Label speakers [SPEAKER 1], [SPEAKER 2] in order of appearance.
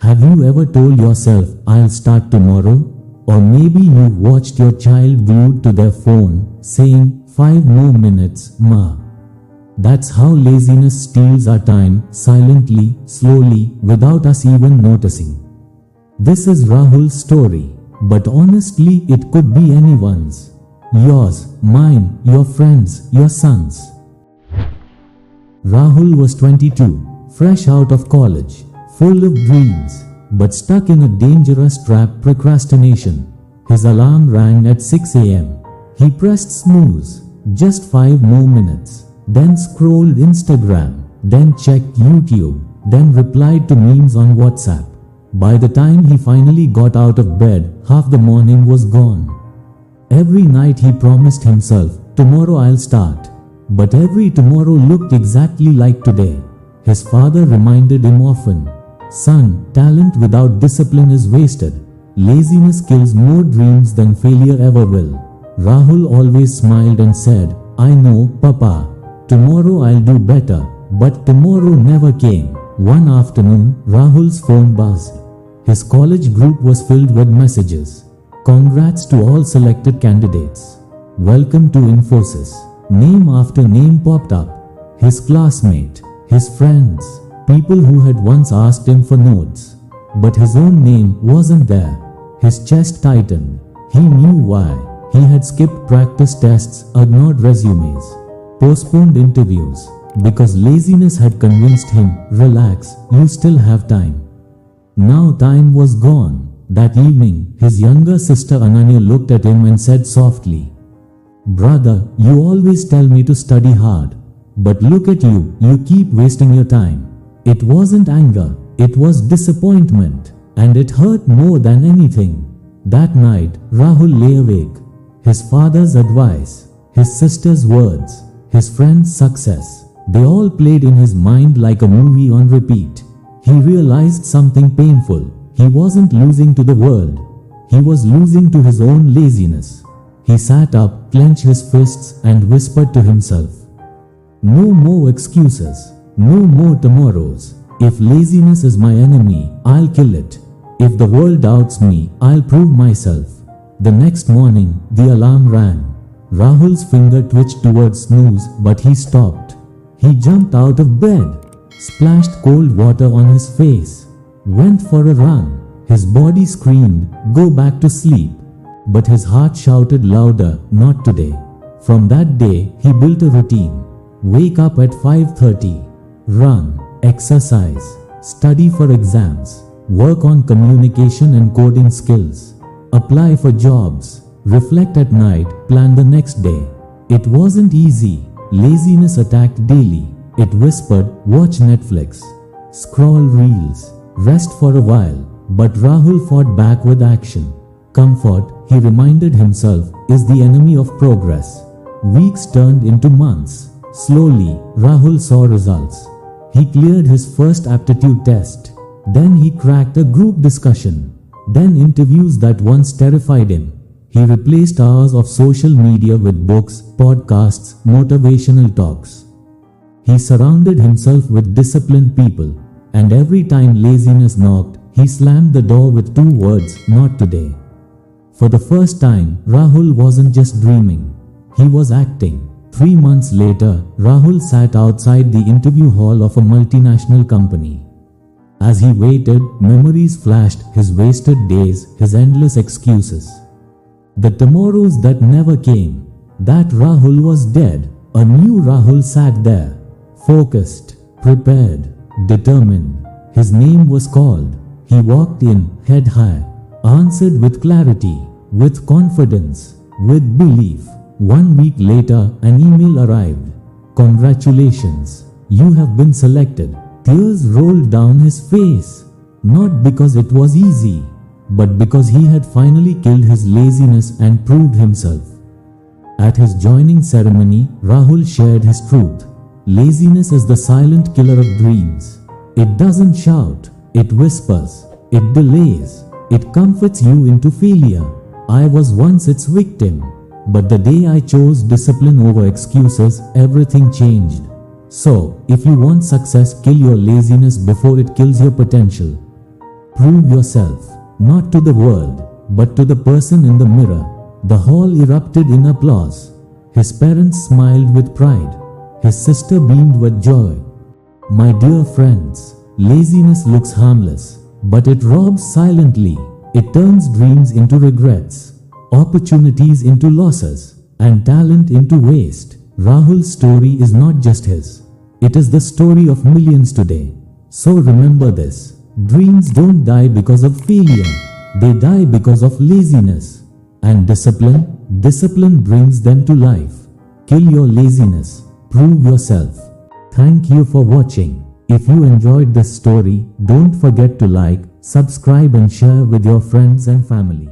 [SPEAKER 1] Have you ever told yourself, I'll start tomorrow? Or maybe you've watched your child glued to their phone, saying, 5 more minutes, ma. That's how laziness steals our time, silently, slowly, without us even noticing. This is Rahul's story, but honestly it could be anyone's. Yours, mine, your friends, your son's. Rahul was 22, fresh out of college, full of dreams, but stuck in a dangerous trap: procrastination. His alarm rang at 6 a.m. He pressed snooze, just 5 more minutes, then scrolled Instagram, then checked YouTube, then replied to memes on WhatsApp. By the time he finally got out of bed, half the morning was gone. Every night he promised himself, tomorrow I'll start. But every tomorrow looked exactly like today. His father reminded him often, son, talent without discipline is wasted. Laziness kills more dreams than failure ever will. Rahul always smiled and said, I know, Papa. Tomorrow I'll do better. But tomorrow never came. One afternoon, Rahul's phone buzzed. His college group was filled with messages. Congrats to all selected candidates. Welcome to Infosys. Name after name popped up. His classmate, his friends, people who had once asked him for notes. But his own name wasn't there. His chest tightened. He knew why. He had skipped practice tests, ignored resumes, postponed interviews, because laziness had convinced him, relax, you still have time. Now time was gone. That evening, his younger sister Ananya looked at him and said softly, Brother, you always tell me to study hard. But look at you, you keep wasting your time. It wasn't anger, it was disappointment. And it hurt more than anything. That night, Rahul lay awake. His father's advice, his sister's words, his friend's success, they all played in his mind like a movie on repeat. He realized something painful. He wasn't losing to the world. He was losing to his own laziness. He sat up, clenched his fists, and whispered to himself, no more excuses. No more tomorrows. If laziness is my enemy, I'll kill it. If the world doubts me, I'll prove myself. The next morning, the alarm rang. Rahul's finger twitched towards snooze, but he stopped. He jumped out of bed, splashed cold water on his face, went for a run. His body screamed, go back to sleep. But his heart shouted louder, not today. From that day, he built a routine. Wake up at 5:30. Run, exercise, study for exams, work on communication and coding skills, apply for jobs, reflect at night, plan the next day. It wasn't easy. Laziness attacked daily. It whispered, watch Netflix, scroll reels, rest for a while. But Rahul fought back with action. Comfort, he reminded himself, is the enemy of progress. Weeks turned into months. Slowly, Rahul saw results. He cleared his first aptitude test. Then he cracked a group discussion. Then interviews that once terrified him. He replaced hours of social media with books, podcasts, motivational talks. He surrounded himself with disciplined people. And every time laziness knocked, he slammed the door with 2 words, not today. For the first time, Rahul wasn't just dreaming. He was acting. 3 months later, Rahul sat outside the interview hall of a multinational company. As he waited, memories flashed, his wasted days, his endless excuses. The tomorrows that never came. That Rahul was dead. A new Rahul sat there, focused, prepared, determined. His name was called. He walked in, head high, answered with clarity, with confidence, with belief. 1 week later, an email arrived. Congratulations, you have been selected. Tears rolled down his face. Not because it was easy, but because he had finally killed his laziness and proved himself. At his joining ceremony, Rahul shared his truth. Laziness is the silent killer of dreams. It doesn't shout, it whispers, it delays, it comforts you into failure. I was once its victim, but the day I chose discipline over excuses, everything changed. So, if you want success, kill your laziness before it kills your potential. Prove yourself, not to the world, but to the person in the mirror. The hall erupted in applause. His parents smiled with pride. His sister beamed with joy. My dear friends, laziness looks harmless, but it robs silently. It turns dreams into regrets, opportunities into losses, and talent into waste. Rahul's story is not just his. It is the story of millions today. So remember this. Dreams don't die because of failure. They die because of laziness. And discipline brings them to life. Kill your laziness. Prove yourself. Thank you for watching. If you enjoyed this story, don't forget to like, subscribe and share with your friends and family.